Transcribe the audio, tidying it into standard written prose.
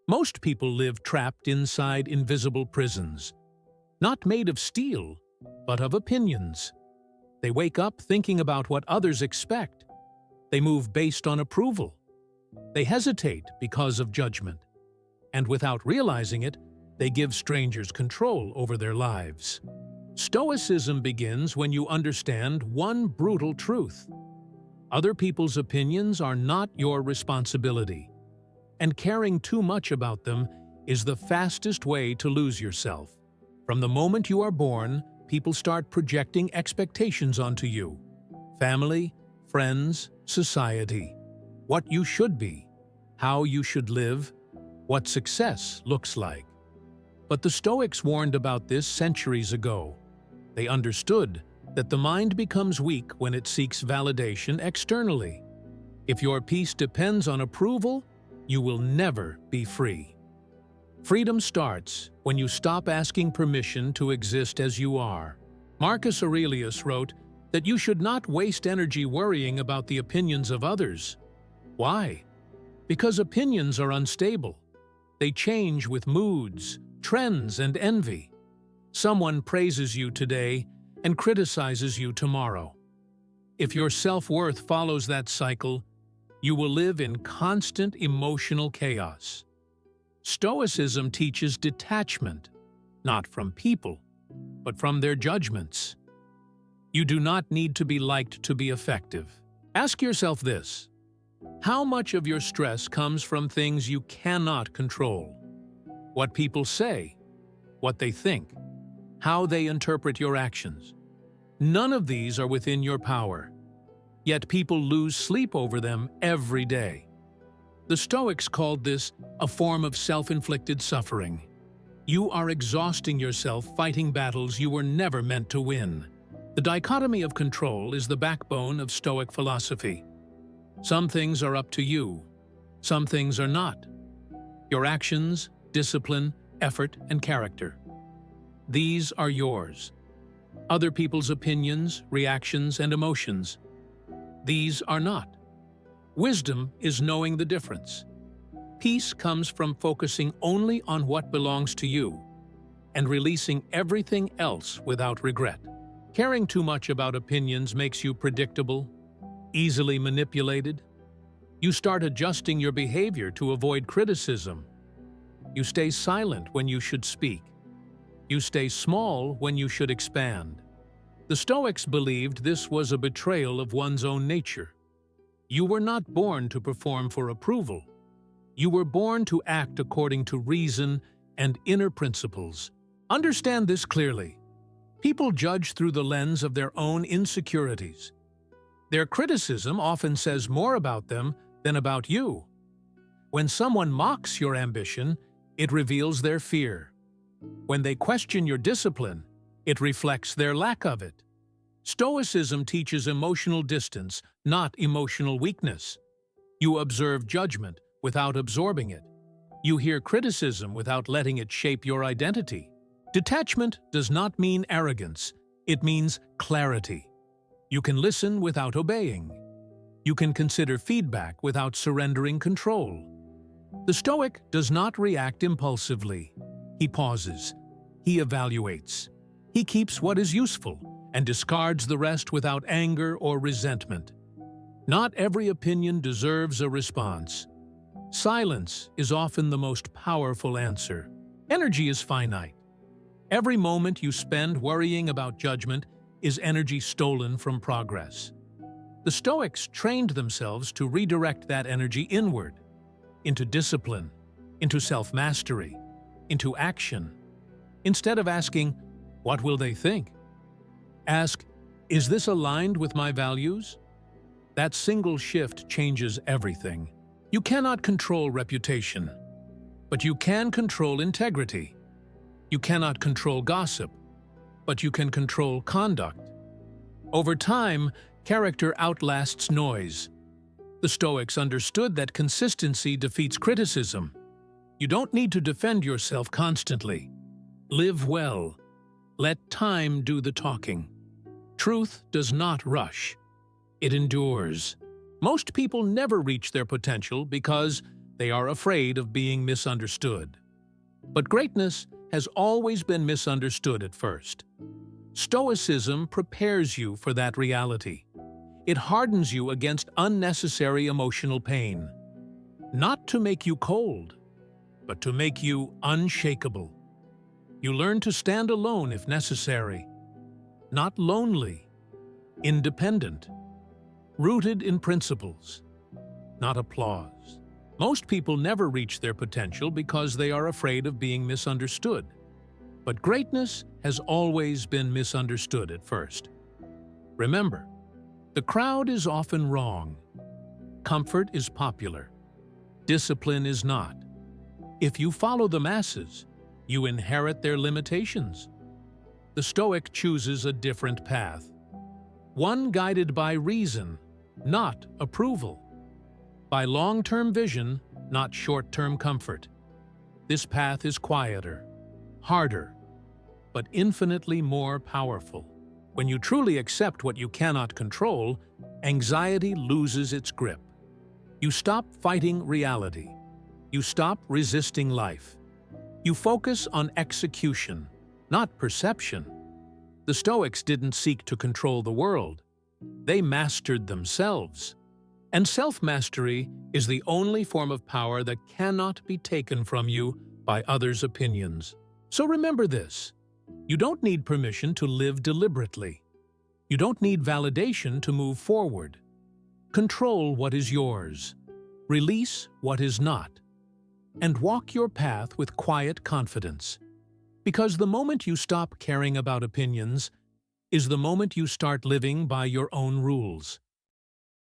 Most people live trapped inside invisible prisons, not made of steel, but of opinions. They wake up thinking about what others expect. They move based on approval. They hesitate because of judgment. And without realizing it, they give strangers control over their lives. Stoicism begins when you understand one brutal truth. Other people's opinions are not your responsibility, and caring too much about them is the fastest way to lose yourself. From the moment you are born, people start projecting expectations onto you. Family, friends, society. What you should be, how you should live, what success looks like. But the Stoics warned about this centuries ago. They understood that the mind becomes weak when it seeks validation externally. If your peace depends on approval, you will never be free. Freedom starts when you stop asking permission to exist as you are. Marcus Aurelius wrote that you should not waste energy worrying about the opinions of others. Why? Because opinions are unstable. They change with moods, trends, and envy. Someone praises you today and criticizes you tomorrow. If your self-worth follows that cycle, you will live in constant emotional chaos. Stoicism teaches detachment, not from people, but from their judgments. You do not need to be liked to be effective. Ask yourself this: how much of your stress comes from things you cannot control? What people say, what they think, how they interpret your actions. None of these are within your power, yet people lose sleep over them every day. The Stoics called this a form of self-inflicted suffering. You are exhausting yourself fighting battles you were never meant to win. The dichotomy of control is the backbone of Stoic philosophy. Some things are up to you, some things are not. Your actions, discipline, effort, and character. These are yours. Other people's opinions, reactions, and emotions. These are not. Wisdom is knowing the difference. Peace comes from focusing only on what belongs to you and releasing everything else without regret. Caring too much about opinions makes you predictable, easily manipulated. You start adjusting your behavior to avoid criticism. You stay silent when you should speak. You stay small when you should expand. The Stoics believed this was a betrayal of one's own nature. You were not born to perform for approval. You were born to act according to reason and inner principles. Understand this clearly. People judge through the lens of their own insecurities. Their criticism often says more about them than about you. When someone mocks your ambition, it reveals their fear. When they question your discipline, it reflects their lack of it. Stoicism teaches emotional distance, not emotional weakness. You observe judgment without absorbing it. You hear criticism without letting it shape your identity. Detachment does not mean arrogance, it means clarity. You can listen without obeying. You can consider feedback without surrendering control. The Stoic does not react impulsively. He pauses. He evaluates. He keeps what is useful and discards the rest without anger or resentment. Not every opinion deserves a response. Silence is often the most powerful answer. Energy is finite. Every moment you spend worrying about judgment is energy stolen from progress. The Stoics trained themselves to redirect that energy inward, into discipline, into self-mastery, into action. Instead of asking, "What will they think?" ask, "Is this aligned with my values?" That single shift changes everything. You cannot control reputation, but you can control integrity. You cannot control gossip, but you can control conduct. Over time, character outlasts noise. The Stoics understood that consistency defeats criticism. You don't need to defend yourself constantly. Live well. Let time do the talking. Truth does not rush. It endures. Most people never reach their potential because They are afraid of being misunderstood. But greatness has always been misunderstood at first. Stoicism prepares you for that reality. It hardens you against unnecessary emotional pain, not to make you cold, but to make you unshakable. You learn to stand alone if necessary, not lonely, independent, rooted in principles, not applause. Most people never reach their potential because they are afraid of being misunderstood. But greatness has always been misunderstood at first. Remember, the crowd is often wrong. Comfort is popular. Discipline is not. If you follow the masses, you inherit their limitations. The Stoic chooses a different path, one guided by reason, not approval, by long-term vision, not short-term comfort. This path is quieter, harder, but infinitely more powerful. When you truly accept what you cannot control, anxiety loses its grip. You stop fighting reality. You stop resisting life. You focus on execution, not perception. The Stoics didn't seek to control the world. They mastered themselves. And self-mastery is the only form of power that cannot be taken from you by others' opinions. So remember this. You don't need permission to live deliberately. You don't need validation to move forward. Control what is yours. Release what is not. And walk your path with quiet confidence. Because the moment you stop caring about opinions is the moment you start living by your own rules.